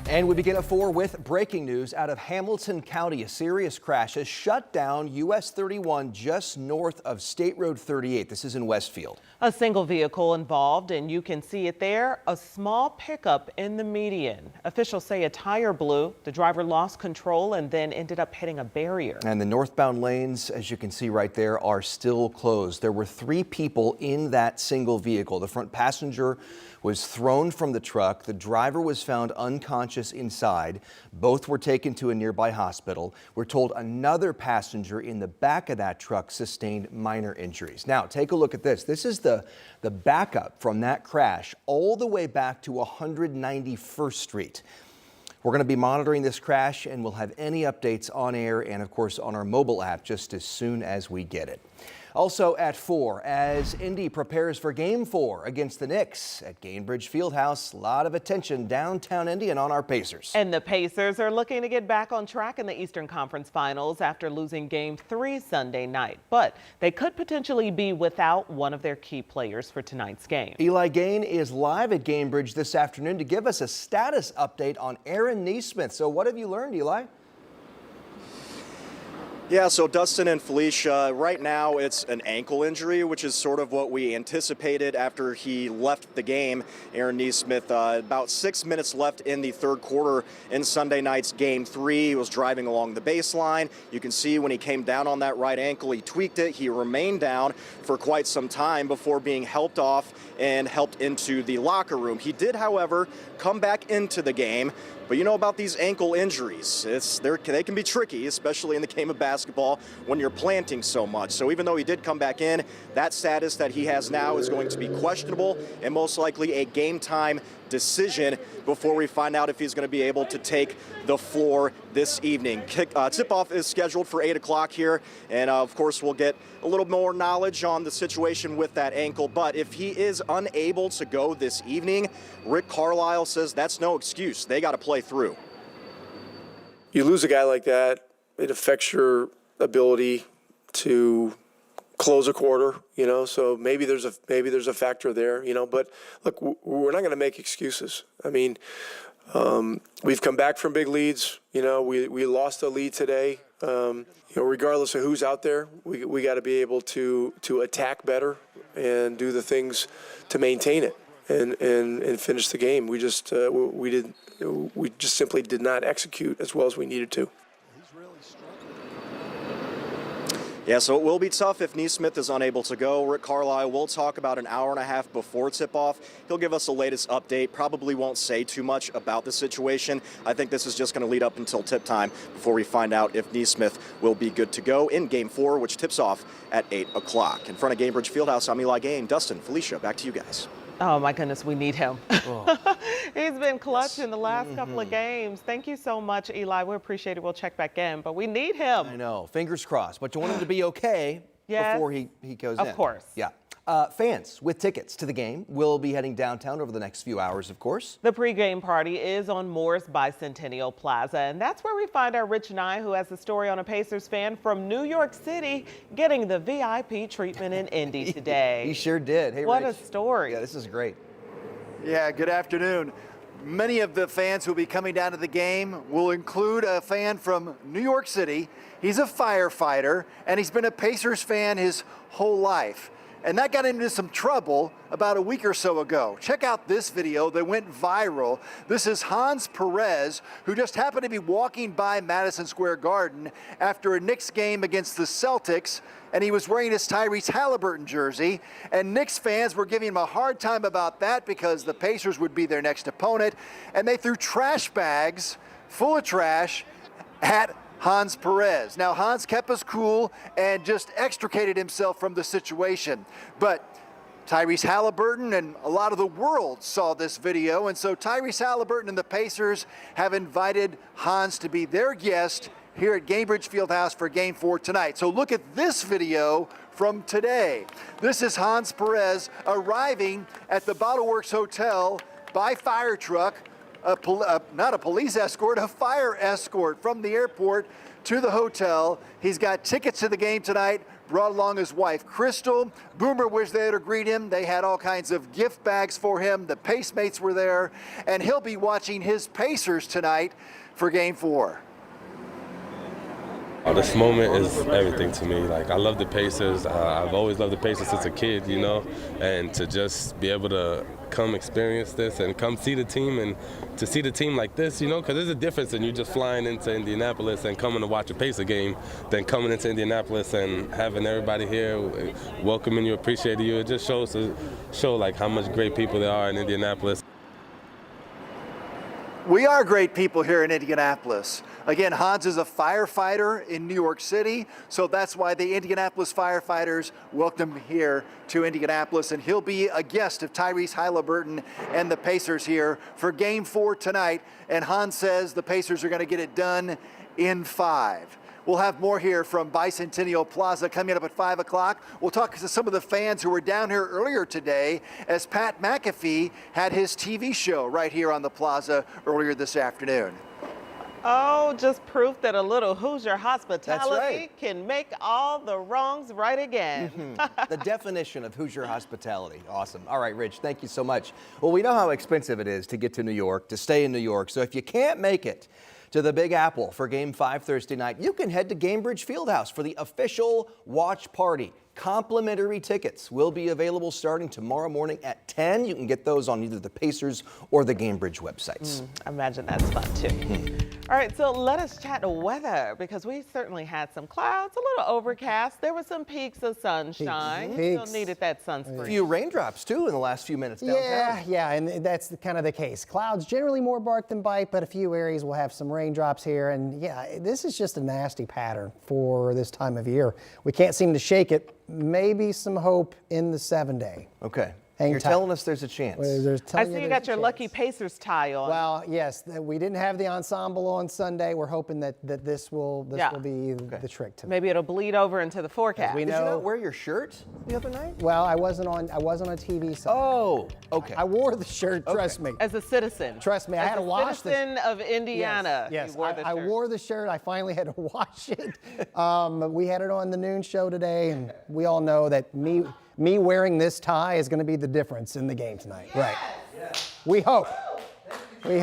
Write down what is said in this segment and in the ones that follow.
And we begin at 4 with breaking news out of Hamilton County. A serious crash has shut down US 31 just north of State Road 38. This is in Westfield. A single vehicle involved, and you can see it there, a small pickup in the median. Officials say a tire blew. The driver lost control and then ended up hitting a barrier. And the northbound lanes, as you can see right there, are still closed. There were 3 people in that single vehicle. The front passenger was thrown from the truck. The driver was found unconscious inside. Both were taken to a nearby hospital. We're told another passenger in the back of that truck sustained minor injuries. Now, take a look at this. This is the backup from that crash all the way back to 191st Street. We're going to be monitoring this crash, and we'll have any updates on air and, of course, on our mobile app just as soon as we get it. Also at 4, as Indy prepares for Game 4 against the Knicks at Gainbridge Fieldhouse, a lot of attention downtown Indy and on our Pacers. And the Pacers are looking to get back on track in the Eastern Conference Finals after losing Game 3 Sunday night. But they could potentially be without one of their key players for tonight's game. Eli Gain is live at Gainbridge this afternoon to give us a status update on Aaron Nesmith. So what have you learned, Eli? Yeah, so Dustin and Felicia, right now it's an ankle injury, which is sort of what we anticipated after he left the game. Aaron Nesmith, about 6 minutes left in the third quarter in Sunday night's Game 3. He was driving along the baseline. You can see when he came down on that right ankle, he tweaked it. He remained down for quite some time before being helped off and helped into the locker room. He did, however, come back into the game. But you know about these ankle injuries, they can be tricky, especially in the game of basketball when you're planting so much. So even though he did come back in, that status that he has now is going to be questionable and most likely a game time decision before we find out if he's going to be able to take the floor this evening. Tip-off is scheduled for 8 o'clock here, and of course we'll get a little more knowledge on the situation with that ankle. But if he is unable to go this evening, Rick Carlisle says that's no excuse. They got to play through. You lose a guy like that, it affects your ability to close a quarter, so maybe there's a factor there, but look, we're not going to make excuses. I mean, we've come back from big leads, we lost a lead today. Regardless of who's out there, we got to be able to attack better and do the things to maintain it and finish the game. We just simply did not execute as well as we needed to. Yeah, so it will be tough if Nesmith is unable to go. Rick Carlisle will talk about an hour and a half before tip-off. He'll give us the latest update. Probably won't say too much about the situation. I think this is just going to lead up until tip time before we find out if Nesmith will be good to go in Game 4, which tips off at 8 o'clock. In front of Gainbridge Fieldhouse, I'm Eli Gain. Dustin, Felicia, back to you guys. Oh, my goodness, we need him. Oh. He's been clutch in the last couple of games. Thank you so much, Eli. We appreciate it. We'll check back in, but we need him. I know. Fingers crossed. But you want him to be okay before he goes in. Of course. Yeah. Fans with tickets to the game will be heading downtown over the next few hours, of course. The pregame party is on Moore's Bicentennial Plaza, and that's where we find our Rich Nye, who has a story on a Pacers fan from New York City getting the VIP treatment in Indy today. He sure did. Hey, what Rich. a story. Yeah, this is great. Yeah, good afternoon. Many of the fans who will be coming down to the game will include a fan from New York City. He's a firefighter, and he's been a Pacers fan his whole life. And that got into some trouble about a week or so ago. Check out this video that went viral. This is Hans Perez, who just happened to be walking by Madison Square Garden after a Knicks game against the Celtics, and he was wearing his Tyrese Halliburton jersey. And Knicks fans were giving him a hard time about that because the Pacers would be their next opponent, and they threw trash bags full of trash at Hans Perez. Now, Hans kept us cool and just extricated himself from the situation. But Tyrese Halliburton and a lot of the world saw this video, and so Tyrese Halliburton and the Pacers have invited Hans to be their guest here at Gainbridge Fieldhouse for Game 4 tonight. So look at this video from today. This is Hans Perez arriving at the Bottle Works Hotel by fire truck. Not a police escort, a fire escort from the airport to the hotel. He's got tickets to the game tonight, brought along his wife, Crystal. Boomer was there to greet him. They had all kinds of gift bags for him. The Pacemates were there, and he'll be watching his Pacers tonight for Game 4. This moment is everything to me. Like, I love the Pacers. I've always loved the Pacers since a kid, you know, and to just be able to come experience this and come see the team, and to see the team like this, you know, because there's a difference in you just flying into Indianapolis and coming to watch a Pacer game than coming into Indianapolis and having everybody here welcoming you, appreciating you. It just shows like how much great people there are in Indianapolis. We are great people here in Indianapolis. Again, Hans is a firefighter in New York City, so that's why the Indianapolis firefighters welcome him here to Indianapolis, and he'll be a guest of Tyrese Halliburton and the Pacers here for Game 4 tonight, and Hans says the Pacers are going to get it done in 5. We'll have more here from Bicentennial Plaza coming up at 5 o'clock. We'll talk to some of the fans who were down here earlier today as Pat McAfee had his TV show right here on the plaza earlier this afternoon. Oh, just proof that a little Hoosier hospitality right. can make all the wrongs right again. The definition of Hoosier hospitality. Awesome. All right, Rich, thank you so much. Well, we know how expensive it is to get to New York, to stay in New York. So if you can't make it to the Big Apple for Game 5 Thursday night, you can head to Gainbridge Fieldhouse for the official watch party. Complimentary tickets will be available starting tomorrow morning at 10. You can get those on either the Pacers or the Gainbridge websites. I imagine that's fun too. All right, so let us chat weather, because we certainly had some clouds, a little overcast. There were some peaks of sunshine. Still needed that sunscreen. A few raindrops too in the last few minutes downtown. Yeah, and that's kind of the case. Clouds generally more bark than bite, but a few areas will have some raindrops here. And yeah, this is just a nasty pattern for this time of year. We can't seem to shake it. Maybe some hope in the 7-day. Okay. Hang You're tight. telling us there's a chance. I see you got your lucky Pacers tie on. Well, yes, we didn't have the ensemble on Sunday. We're hoping that this will be the trick tonight. Maybe it'll bleed over into the forecast. We Did you know. not wear your shirt the other night? Well, I wasn't on TV Sunday. Oh, okay. I wore the shirt. Trust me. As a citizen. Trust me, I had to wash this. As a citizen of Indiana. Yes, you wore the I shirt. wore the shirt. I finally had to wash it. We had it on the noon show today, and we all know that me wearing this tie is going to be the difference in the game tonight. Yes. Right. Yes. We hope. We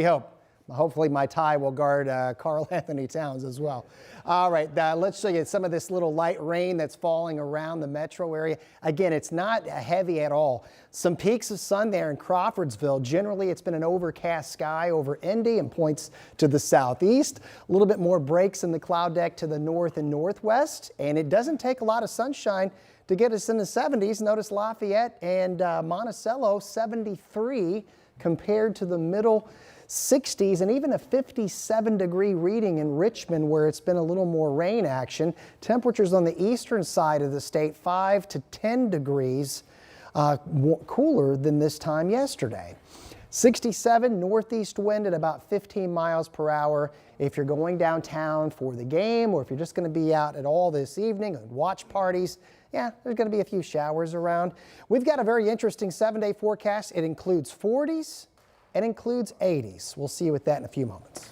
hope. Hopefully my tie will guard Karl Anthony Towns as well. All right, let's show you some of this little light rain that's falling around the metro area. Again, it's not heavy at all. Some peaks of sun there in Crawfordsville. Generally, it's been an overcast sky over Indy and points to the southeast. A little bit more breaks in the cloud deck to the north and northwest, and it doesn't take a lot of sunshine to get us in the 70s. Notice Lafayette and Monticello, 73 compared to the middle 60s, and even a 57-degree reading in Richmond, where it's been a little more rain action. Temperatures on the eastern side of the state, 5 to 10 degrees cooler than this time yesterday. 67 northeast wind at about 15 miles per hour. If you're going downtown for the game, or if you're just going to be out at all this evening and watch parties, yeah, there's going to be a few showers around. We've got a very interesting 7-day forecast. It includes 40s and includes 80s. We'll see you with that in a few moments.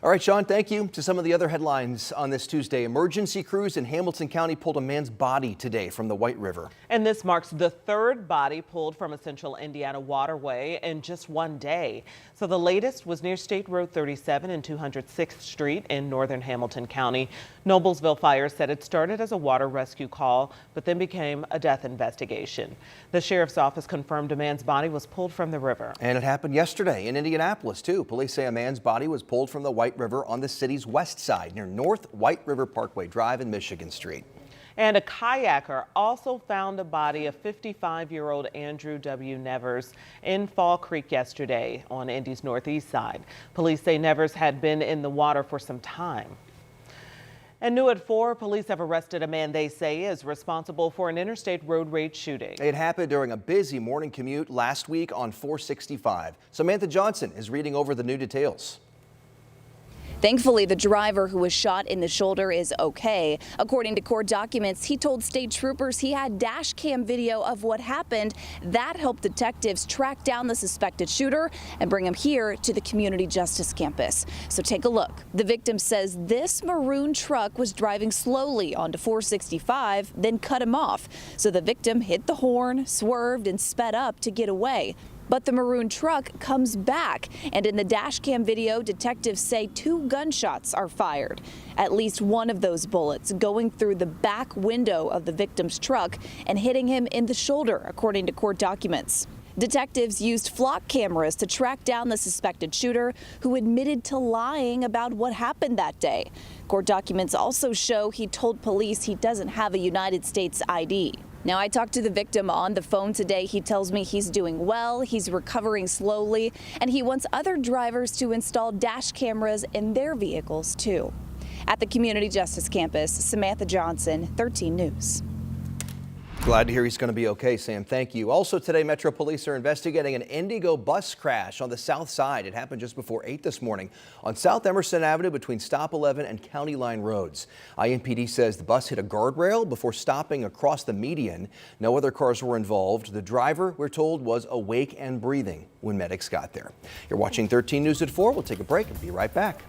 All right, Sean, thank you. To some of the other headlines on this Tuesday. Emergency crews in Hamilton County pulled a man's body today from the White River. And this marks the third body pulled from a central Indiana waterway in just one day. So the latest was near State Road 37 and 206th Street in northern Hamilton County. Noblesville Fire said it started as a water rescue call, but then became a death investigation. The sheriff's office confirmed a man's body was pulled from the river. And it happened yesterday in Indianapolis, too. Police say a man's body was pulled from the White River on the city's west side near North White River Parkway Drive and Michigan Street. And a kayaker also found the body of 55-year-old Andrew W. Nevers in Fall Creek yesterday on Indy's northeast side. Police say Nevers had been in the water for some time. And new at 4, police have arrested a man they say is responsible for an interstate road rage shooting. It happened during a busy morning commute last week on 465. Samantha Johnson is reading over the new details. Thankfully, the driver who was shot in the shoulder is okay. According to court documents, he told state troopers he had dash cam video of what happened. That helped detectives track down the suspected shooter and bring him here to the Community Justice Campus. So take a look. The victim says this maroon truck was driving slowly onto 465, then cut him off. So the victim hit the horn, swerved, and sped up to get away. But the maroon truck comes back, and in the dash cam video, detectives say 2 gunshots are fired. At least one of those bullets going through the back window of the victim's truck and hitting him in the shoulder, according to court documents. Detectives used flock cameras to track down the suspected shooter, who admitted to lying about what happened that day. Court documents also show he told police he doesn't have a United States ID. Now, I talked to the victim on the phone today. He tells me he's doing well, he's recovering slowly, and he wants other drivers to install dash cameras in their vehicles, too. At the Community Justice Campus, Samantha Johnson, 13 News. Glad to hear he's going to be okay, Sam. Thank you. Also today, Metro Police are investigating an Indigo bus crash on the south side. It happened just before 8 this morning on South Emerson Avenue between Stop 11 and County Line Roads. IMPD says the bus hit a guardrail before stopping across the median. No other cars were involved. The driver, we're told, was awake and breathing when medics got there. You're watching 13 News at 4. We'll take a break and be right back.